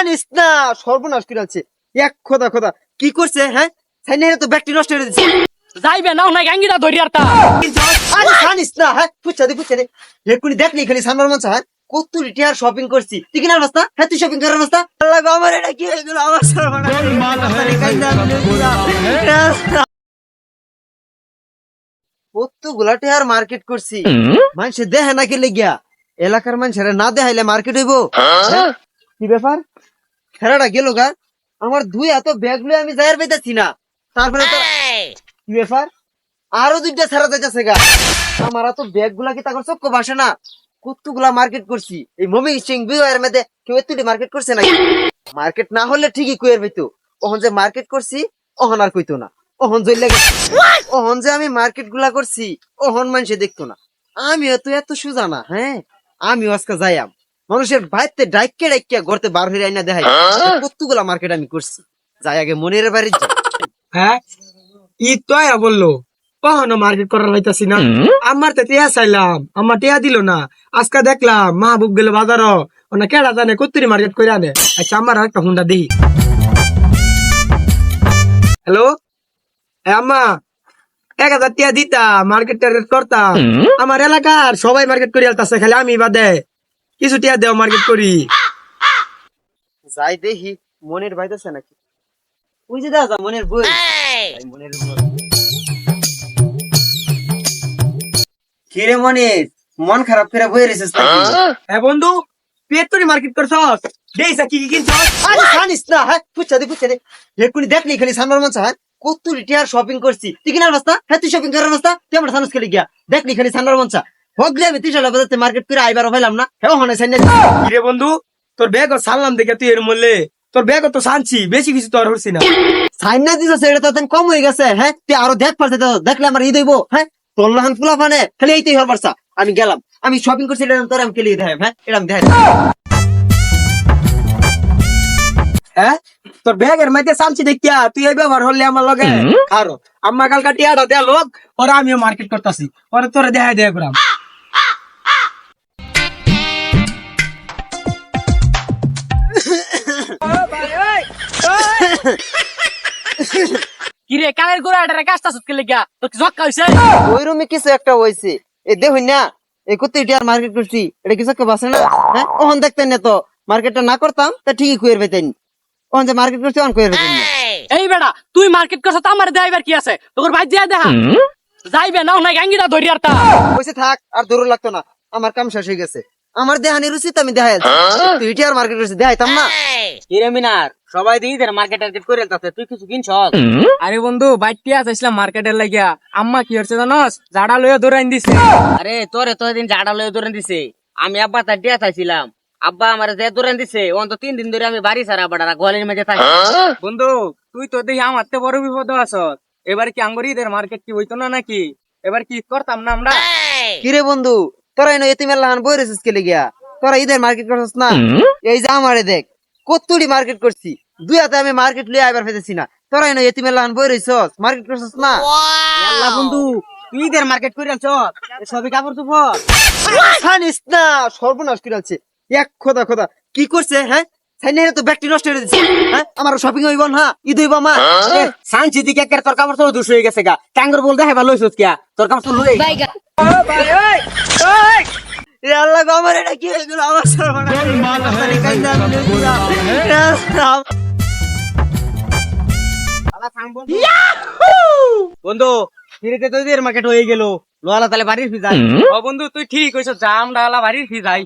জানিস না সর্বনাশ করে আছে এক খোদা খোদা কি করছে হ্যাঁ সাইনের তো ব্যাটারি নষ্ট করে দিচ্ছে যাইবে নাও না গাঙ্গিটা ধরিয়ারতা আরে জানিস না হ্যাঁ পুচ্ছা দে রেকুনি দেখলি খালি সামনের মঞ্চ হ্যাঁ কত রিটায়ার শপিং করছি তুই কিনার অবস্থা হ্যাঁ তুই শপিং করার অবস্থা আল্লাহ গো আমার এটা কি হয়ে গেল আমার কতগুলা টিয়ার মার্কেট করছি মানুষে দেখে না গেলে গিয়া এলাকার মানুষের না দেখাইলে মার্কেট হইব হ্যাঁ? কি ব্যাপার খেলাটা গেল গা আমার দুই এত ব্যাগ লয়ে আমি যাইয়ার পাইতাছি না তারপরে তো কি ব্যাপার আরো দুইটা ছাড়া যাইতেছে গা আমার তো ব্যাগ গুলা কি তারপর চক্ক বাসে না কতগুলা মার্কেট করছি এই মমি সিং বিয়ের মধ্যে কেউ এতটি মার্কেট করছে নাকি মার্কেট না হলে ঠিকই কুয়ের হইতো ওহন যে মার্কেট করছি ওহন আর কইতো না ওহন জইলে গেছে ওহন যে আমি মার্কেট গুলা করছি ওহন মানুষে দেখতো না আমিও তো এত সুজা না হ্যাঁ আমিও আজকে যাইয়াম মানুষের বাইতে ডাইকে ডাইকে ঘরতে বার হয়ে আইনা দেখাই কতগুলা মার্কেট আমি করছি যাই আগে মনের বাড়ি যাই হ্যাঁ ই তো বললো কখনো মার্কেট করার হইতাছি না আমার তো টিয়া চাইলাম আমার টিয়া দিল না আজকে দেখলাম মাহবুব গেল বাজার ওনা কেডা জানে কত্তরি মার্কেট করে আনে আচ্ছা আমার আর একটা হুন্ডা দিই হ্যালো আম্মা 1000 টিয়া দিতা মার্কেট টার্গেট করতাম আমার এলাকার সবাই মার্কেট করে আলতাছে খালি আমি বাদে কিছু টিয়া দেও মার্কেট করি যাই দেখি মনের বাইতেছে নাকি ওই যে দাদা মনের বই মনের কিরে মনির মন খারাপ করে বই রেছিস হ্যাঁ বন্ধু পেট তোরি মার্কেট করছস দেইছা কি কি কিনছস আরে জানিস না হ্যাঁ পুচ্ছা দে রেকুনি দেখলি খালি সামনের মঞ্চ হ্যাঁ কত রিটায়ার শপিং করছি তুই কিনার অবস্থা হ্যাঁ তুই শপিং করার অবস্থা তুই আমার সানুস খেলে গিয়া দেখলি খালি সামনের মঞ্চ হগলে আমি 30 বাজাতে মার্কেট করে আইবার হইলাম না হ্যাঁ হনে সাইনে কিরে বন্ধু তোর ব্যাগ সারলাম দেখে তুই এর মূল্যে তোর ব্যাগ তো শানছি বেশি কিছু তো আর হচ্ছি না সাইনা দিছ সেটা তো কম হয়ে গেছে হ্যাঁ তুই আরো দেখ পারছে তো দেখলে আমার ঈদ হইব হ্যাঁ তোর লহান ফুলা মানে খালি এইটাই হওয়ার পারছা আমি গেলাম আমি শপিং করছি এটা তোর আমি খেলিয়ে দেখাই হ্যাঁ এটা আমি দেখাই হ্যাঁ তোর ব্যাগের মধ্যে শানছি দেখিয়া তুই এই ব্যবহার হলে আমার লগে খারো আম্মা কালকা টিয়াটা দেয়া লোক ওরা আমিও মার্কেট করতেছি ওরা তোরা দেখাই দেয়া করাম কিরে কানের গোড়া আটারে কাজটা সুতকে লাগিয়া তোর কি জক্কা হইছে ওই রুমে কিছু একটা হয়েছে এ দেখুন না এই কত রিটায়ার মার্কেট করছি এটা কিছু একটা বাসে না হ্যাঁ ওহন দেখতেন না তো মার্কেটটা না করতাম তা ঠিকই কুয়ের পেতেন ওহন যে মার্কেট করছি ওহন কুয়ের পেতেন এই বেটা তুই মার্কেট করছ তো আমার দেখাইবার কি আছে তোর ভাই দিয়া দেখা যাইবে নাও না গাঙ্গিটা ধরিয়ারতা বসে থাক আর দূর লাগতো না আমার কাম শেষ হয়ে গেছে আমার দেহানির উচিত আমি দেখাই তুই রিটায়ার মার্কেট করছি দেখাইতাম না কিরে মিনার সবাই দিয়ে ঈদের মার্কেট টার্গেট করে তাতে তুই কিছু কিনছস আরে বন্ধু বাইটিয়া যাইছিলাম মার্কেটের লাগিয়া আম্মা কি হচ্ছে জানোস জাড়া লইয়া দৌড়াইন দিছে আরে তোরে তো দিন জাড়া লয়ে দৌড়ান দিছে আমি আব্বা তার ডিয়া চাইছিলাম আব্বা আমার যে দৌড়ান দিছে অন্ত 3 দিন ধরে আমি বাড়ি সারা বাড়া গোয়ালের মধ্যে থাকি বন্ধু তুই তো দেখি আমার তে বড় বিপদ আছস এবার কি আঙ্গুর ঈদের মার্কেট কি হইতো না নাকি এবার কি করতাম না আমরা কিরে বন্ধু তোরা এনে এতিমের লাহান বই রেছিস কে লিগিয়া তোরা ঈদের মার্কেট করছিস না এই যে আমারে দেখ কতটি মার্কেট করছি দুই হাতে আমি মার্কেট লইয়া আইবার ফেতেছি না তোরা এনে এতিমের লাহান বই রইছস মার্কেট করছিস না আল্লাহ বন্ধু তুই ঈদের মার্কেট করে আনছ সবই কাপড় চোপড় জানিস না সর্বনাশ করে আছে এক খোদা খোদা কি করছে হ্যাঁ সাইনের তো ব্যাটারি নষ্ট করে দিছে হ্যাঁ আমার শপিং হইব না ঈদ হইব আমার সানছি দিকে একের তোর কাপড় চোপড় দুষ হয়ে গেছে গা টাঙ্গর বল দেখা ভালো হইছস কিয়া তোর কাপড় চোপড় লই এ আল্লাহ গো আমার এটা কি হয়ে গেল আমার বন্ধু ফিরেতে তো ঈদের মার্কেট হয়ে গেল লোয়ালা তাহলে বাড়ির ফি যাই ও বন্ধু তুই ঠিক কইছস জাম ডালা বাড়ির ফি যাই